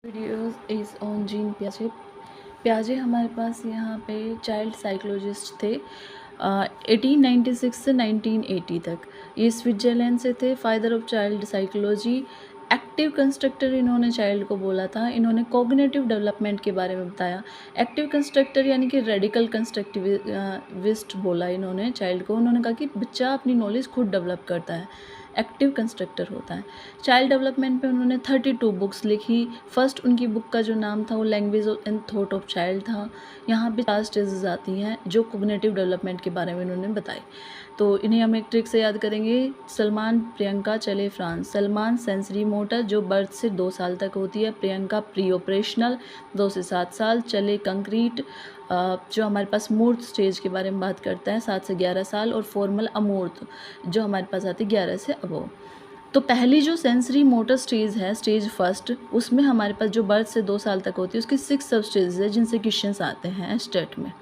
Videos is on Jean पियाजे। पियाजे हमारे पास यहाँ पे चाइल्ड साइकोलॉजिस्ट थे 1896 से 1980 तक। ये स्विट्ज़रलैंड से थे। Father of child psychology. Active constructor इन्होंने चाइल्ड को बोला था। इन्होंने कॉग्निटिव डेवलपमेंट के बारे में बताया। एक्टिव कंस्ट्रक्टर यानी कि रेडिकल कंस्ट्रक्टिविस्ट बोला इन्होंने चाइल्ड को। उन्होंने कहा कि बच्चा अपनी नॉलेज खुद डेवलप करता है, एक्टिव कंस्ट्रक्टर होता है। चाइल्ड डेवलपमेंट पे उन्होंने 32 बुक्स लिखी। फर्स्ट उनकी बुक का जो नाम था वो language and thought of child था। यहाँ पे 4 स्टेजेस आती हैं जो कोग्निटिव डेवलपमेंट के बारे में उन्होंने बताई। तो इन्हें हम एक ट्रिक से याद करेंगे। सलमान प्रियंका चले फ्रांस। सलमान सेंसरी मोटर जो बर्थ से 2 साल तक होती है। प्रियंका प्री ऑपरेशनल 2 से 7 साल। चले कंक्रीट जो हमारे पास मूर्त स्टेज के बारे में बात करता है 7 से 11 साल। और फॉर्मल अमूर्त जो हमारे पास आती है 11 से अबव। तो पहली जो सेंसरी मोटर स्टेज है, स्टेज फर्स्ट, उसमें हमारे पास जो बर्थ से 2 साल तक होती है उसकी 6 सब स्टेजेस है जिनसे क्वेश्चंस आते हैं स्टेट में।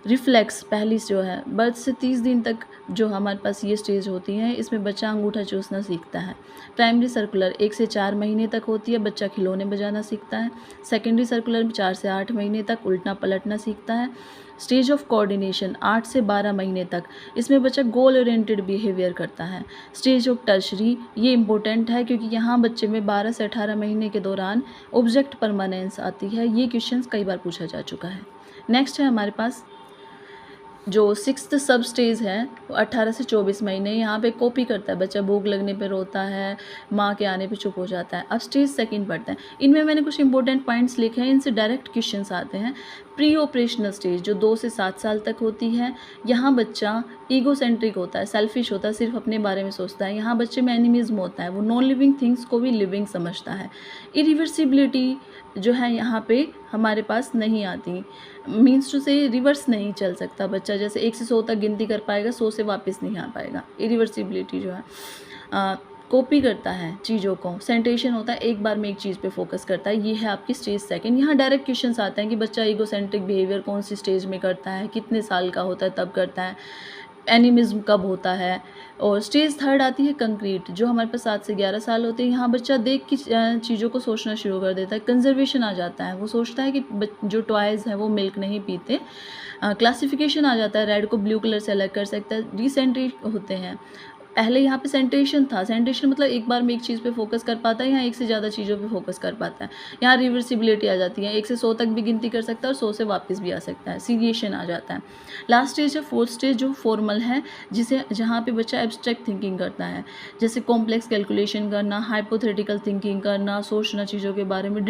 रिफ्लेक्स पहली जो है बर्थ से 30 दिन तक जो हमारे पास ये स्टेज होती है, इसमें बच्चा अंगूठा चूसना सीखता है। प्राइमरी सर्कुलर 1 से 4 महीने तक होती है, बच्चा खिलौने बजाना सीखता है। सेकेंडरी सर्कुलर में 4 से 8 महीने तक उल्टा पलटना सीखता है। स्टेज ऑफ कोऑर्डिनेशन 8 से 12 महीने तक, इसमें बच्चा गोल ओरिएंटेड बिहेवियर करता है। स्टेज ऑफ टर्शरी ये इंपॉर्टेंट है क्योंकि यहाँ बच्चे में 12 से 18 महीने के दौरान ऑब्जेक्ट परमानेंस आती है। ये क्वेश्चंस कई बार पूछा जा चुका है। नेक्स्ट है हमारे पास जो 6th सब स्टेज है वो 18 से 24 महीने। यहाँ पे कॉपी करता है बच्चा, भूख लगने पे रोता है, माँ के आने पे चुप हो जाता है। अब स्टेज सेकंड पढ़ते हैं। इनमें मैंने कुछ इंपॉर्टेंट पॉइंट्स लिखे हैं, इनसे डायरेक्ट क्वेश्चंस आते हैं। प्री ऑपरेशनल स्टेज जो 2 से 7 साल तक होती है, यहाँ बच्चा ईगोसेंट्रिक होता है, सेल्फिश होता है, सिर्फ अपने बारे में सोचता है। यहाँ बच्चे में एनिमिज्म होता है, वो नॉन लिविंग थिंग्स को भी लिविंग समझता है। इरिवर्सिबिलिटी जो है यहाँ पे हमारे पास नहीं आती, मीन्स टू से रिवर्स नहीं चल सकता बच्चा, जैसे 1 से 100 तक गिनती कर पाएगा, 100 से वापस नहीं आ पाएगा। इरिवर्सिबिलिटी जो है कॉपी करता है चीज़ों को। सेंटेशन होता है, एक बार में एक चीज़ पे फोकस करता है। ये है आपकी स्टेज सेकंड। यहाँ डायरेक्ट क्वेश्चंस आते हैं कि बच्चा ईगोसेंट्रिक बिहेवियर कौन सी स्टेज में करता है, कितने साल का होता है तब करता है, एनिमिज्म कब होता है। और स्टेज थर्ड आती है कंक्रीट जो हमारे पास 7 से 11 साल होते हैं। यहाँ बच्चा देख की चीज़ों को सोचना शुरू कर देता है, कंजर्वेशन आ जाता है, वो सोचता है कि जो टॉयज़ हैं वो मिल्क नहीं पीते। क्लासिफिकेशन आ जाता है, रेड को ब्लू कलर से अलग कर सकता है। रिसेंट्री होते हैं। पहले यहाँ पे सेंटेशन था, सेंटेशन मतलब एक बार में एक चीज़ पे फोकस कर पाता है, यहाँ एक से ज़्यादा चीज़ों पे फोकस कर पाता है। यहाँ रिवर्सिबिलिटी आ जाती है, 1 से 100 तक भी गिनती कर सकता है और 100 से वापस भी आ सकता है। सीरिएशन आ जाता है। लास्ट स्टेज है फोर्थ स्टेज जो फॉर्मल है, जिसे जहाँ पे बच्चा एब्स्ट्रैक्ट थिंकिंग करता है, जैसे कॉम्प्लेक्स कैलकुलेशन करना, हाइपोथेटिकल थिंकिंग करना, सोचना चीज़ों के बारे में।